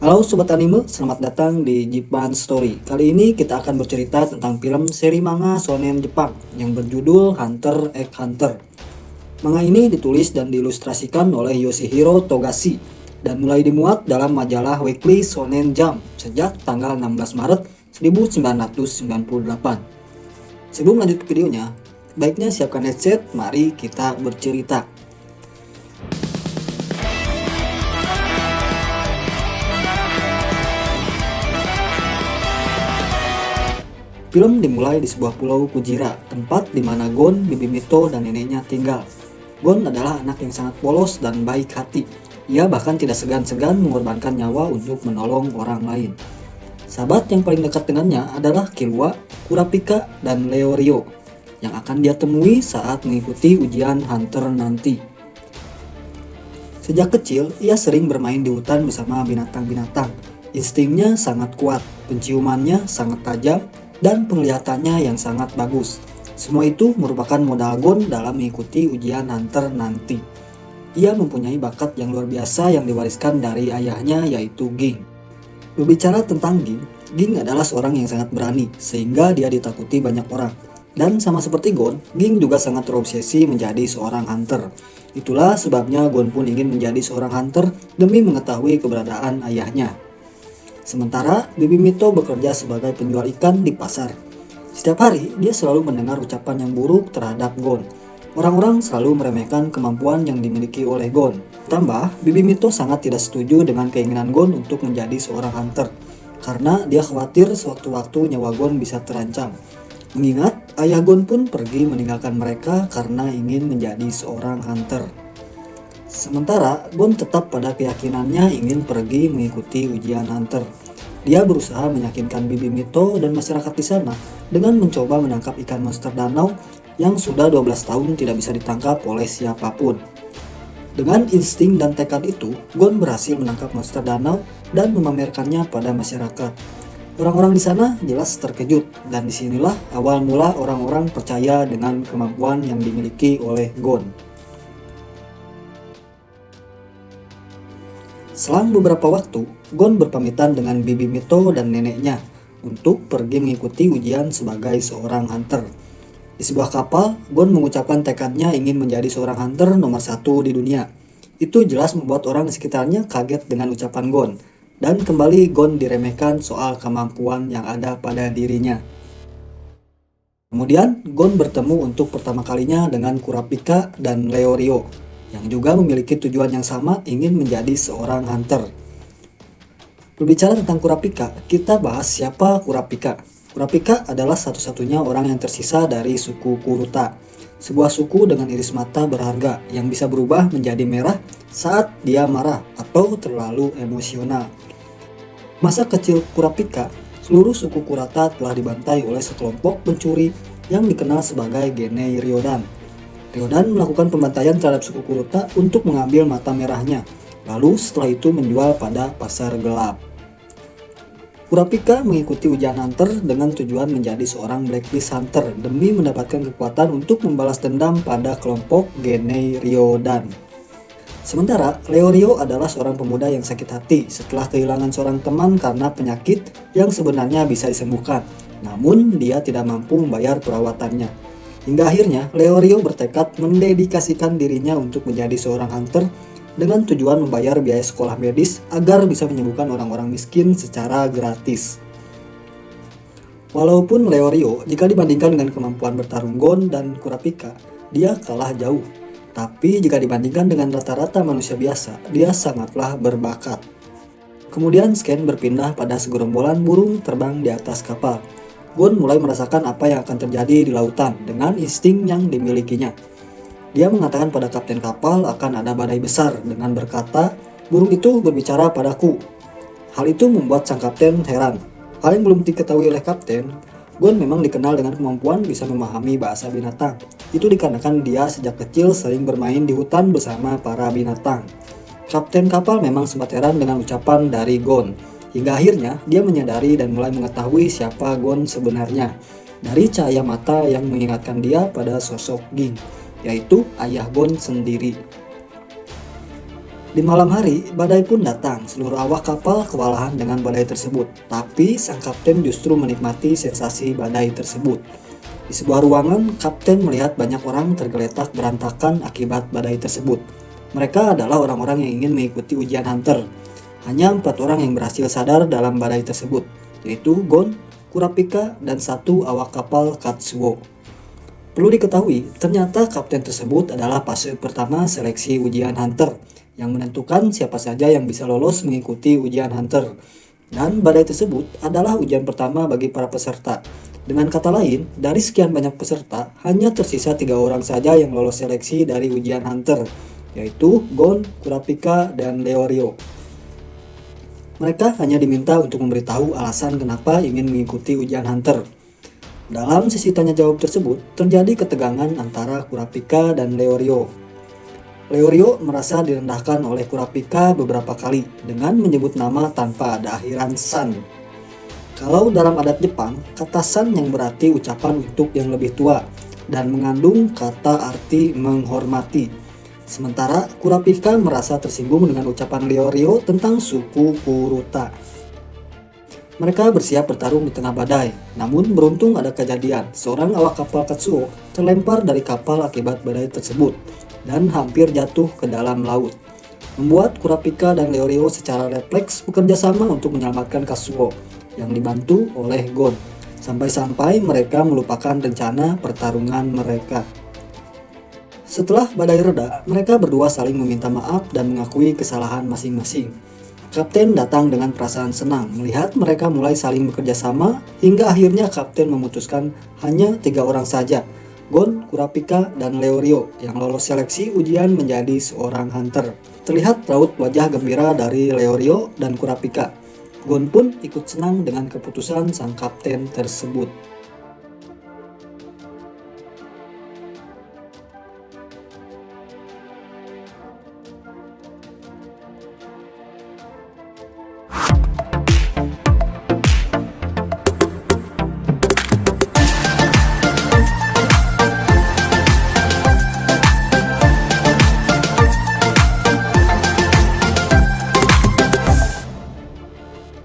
Halo Sobat Anime, selamat datang di Japan Story. Kali ini kita akan bercerita tentang film seri manga shonen Jepang yang berjudul Hunter x Hunter. Manga ini ditulis dan diilustrasikan oleh Yoshihiro Togashi dan mulai dimuat dalam majalah Weekly Shonen Jump sejak tanggal 16 Maret 1998. Sebelum lanjut ke videonya, baiknya siapkan headset, mari kita bercerita. Film dimulai di sebuah pulau Kujira, tempat di mana Gon, Bibi Mito, dan neneknya tinggal. Gon adalah anak yang sangat polos dan baik hati. Ia bahkan tidak segan-segan mengorbankan nyawa untuk menolong orang lain. Sahabat yang paling dekat dengannya adalah Killua, Kurapika, dan Leorio, yang akan dia temui saat mengikuti ujian Hunter nanti. Sejak kecil, ia sering bermain di hutan bersama binatang-binatang. Instingnya sangat kuat, penciumannya sangat tajam, dan penglihatannya yang sangat bagus. Semua itu merupakan modal Gon dalam mengikuti ujian Hunter nanti. Ia mempunyai bakat yang luar biasa yang diwariskan dari ayahnya, yaitu Ging. Berbicara tentang Ging, Ging adalah seorang yang sangat berani sehingga dia ditakuti banyak orang. Dan sama seperti Gon, Ging juga sangat terobsesi menjadi seorang hunter. Itulah sebabnya Gon pun ingin menjadi seorang hunter demi mengetahui keberadaan ayahnya. Sementara Bibi Mito bekerja sebagai penjual ikan di pasar. Setiap hari dia selalu mendengar ucapan yang buruk terhadap Gon. Orang-orang selalu meremehkan kemampuan yang dimiliki oleh Gon. Tambah, Bibi Mito sangat tidak setuju dengan keinginan Gon untuk menjadi seorang hunter, karena dia khawatir suatu waktu nyawa Gon bisa terancam. Mengingat ayah Gon pun pergi meninggalkan mereka karena ingin menjadi seorang hunter. Sementara Gon tetap pada keyakinannya ingin pergi mengikuti ujian Hunter. Dia berusaha meyakinkan Bibi Mito dan masyarakat di sana dengan mencoba menangkap ikan monster danau yang sudah 12 tahun tidak bisa ditangkap oleh siapapun. Dengan insting dan tekad itu, Gon berhasil menangkap monster danau dan memamerkannya pada masyarakat. Orang-orang di sana jelas terkejut, dan disinilah awal mula orang-orang percaya dengan kemampuan yang dimiliki oleh Gon. Selang beberapa waktu, Gon berpamitan dengan Bibi Mito dan neneknya untuk pergi mengikuti ujian sebagai seorang hunter. Di sebuah kapal, Gon mengucapkan tekadnya ingin menjadi seorang hunter nomor 1 di dunia. Itu jelas membuat orang di sekitarnya kaget dengan ucapan Gon, dan kembali Gon diremehkan soal kemampuan yang ada pada dirinya. Kemudian, Gon bertemu untuk pertama kalinya dengan Kurapika dan Leorio, yang juga memiliki tujuan yang sama, ingin menjadi seorang hunter. Berbicara tentang Kurapika, kita bahas siapa Kurapika. Kurapika adalah satu-satunya orang yang tersisa dari suku Kuruta, sebuah suku dengan iris mata berharga yang bisa berubah menjadi merah saat dia marah atau terlalu emosional. Masa kecil Kurapika, seluruh suku Kurata telah dibantai oleh sekelompok pencuri yang dikenal sebagai Genei Ryodan. Ryodan melakukan pembantaian terhadap suku Kuruta untuk mengambil mata merahnya, lalu setelah itu menjual pada pasar gelap. Kurapika mengikuti ujian hunter dengan tujuan menjadi seorang blacklist hunter demi mendapatkan kekuatan untuk membalas dendam pada kelompok Genei Ryodan. Sementara Leorio adalah seorang pemuda yang sakit hati setelah kehilangan seorang teman karena penyakit yang sebenarnya bisa disembuhkan, namun dia tidak mampu membayar perawatannya. Hingga akhirnya Leorio bertekad mendedikasikan dirinya untuk menjadi seorang hunter dengan tujuan membayar biaya sekolah medis agar bisa menyembuhkan orang-orang miskin secara gratis. Walaupun Leorio jika dibandingkan dengan kemampuan bertarung Gon dan Kurapika, dia kalah jauh. Tapi jika dibandingkan dengan rata-rata manusia biasa, dia sangatlah berbakat. Kemudian Scan berpindah pada segerombolan burung terbang di atas kapal. Gon mulai merasakan apa yang akan terjadi di lautan dengan insting yang dimilikinya. Dia mengatakan pada kapten kapal akan ada badai besar dengan berkata, "Burung itu berbicara padaku." Hal itu membuat sang kapten heran. Hal yang belum diketahui oleh kapten, Gon memang dikenal dengan kemampuan bisa memahami bahasa binatang. Itu dikarenakan dia sejak kecil sering bermain di hutan bersama para binatang. Kapten kapal memang sempat heran dengan ucapan dari Gon. Hingga akhirnya dia menyadari dan mulai mengetahui siapa Gon sebenarnya dari cahaya mata yang mengingatkan dia pada sosok Ging, yaitu ayah Gon sendiri. Di malam hari, badai pun datang. Seluruh awak kapal kewalahan dengan badai tersebut. Tapi sang kapten justru menikmati sensasi badai tersebut. Di sebuah ruangan, kapten melihat banyak orang tergeletak berantakan akibat badai tersebut. Mereka adalah orang-orang yang ingin mengikuti ujian hunter. Hanya 4 orang yang berhasil sadar dalam badai tersebut, yaitu Gon, Kurapika, dan 1 awak kapal Katsuo. Perlu diketahui, ternyata kapten tersebut adalah fase pertama seleksi ujian hunter, yang menentukan siapa saja yang bisa lolos mengikuti ujian hunter. Dan badai tersebut adalah ujian pertama bagi para peserta. Dengan kata lain, dari sekian banyak peserta, hanya tersisa 3 orang saja yang lolos seleksi dari ujian hunter, yaitu Gon, Kurapika, dan Leorio. Mereka hanya diminta untuk memberitahu alasan kenapa ingin mengikuti ujian hunter. Dalam sesi tanya jawab tersebut, terjadi ketegangan antara Kurapika dan Leorio. Leorio merasa direndahkan oleh Kurapika beberapa kali dengan menyebut nama tanpa ada akhiran san. Kalau dalam adat Jepang, kata san yang berarti ucapan untuk yang lebih tua dan mengandung kata arti menghormati. Sementara Kurapika merasa tersinggung dengan ucapan Leorio tentang suku Kuruta. Mereka bersiap bertarung di tengah badai, namun beruntung ada kejadian. Seorang awak kapal Katsuo terlempar dari kapal akibat badai tersebut dan hampir jatuh ke dalam laut. Membuat Kurapika dan Leorio secara refleks bekerja sama untuk menyelamatkan Katsuo yang dibantu oleh Gon, sampai-sampai mereka melupakan rencana pertarungan mereka. Setelah badai reda, mereka berdua saling meminta maaf dan mengakui kesalahan masing-masing. Kapten datang dengan perasaan senang melihat mereka mulai saling bekerja sama, hingga akhirnya kapten memutuskan hanya 3 orang saja, Gon, Kurapika, dan Leorio yang lolos seleksi ujian menjadi seorang hunter. Terlihat raut wajah gembira dari Leorio dan Kurapika. Gon pun ikut senang dengan keputusan sang kapten tersebut.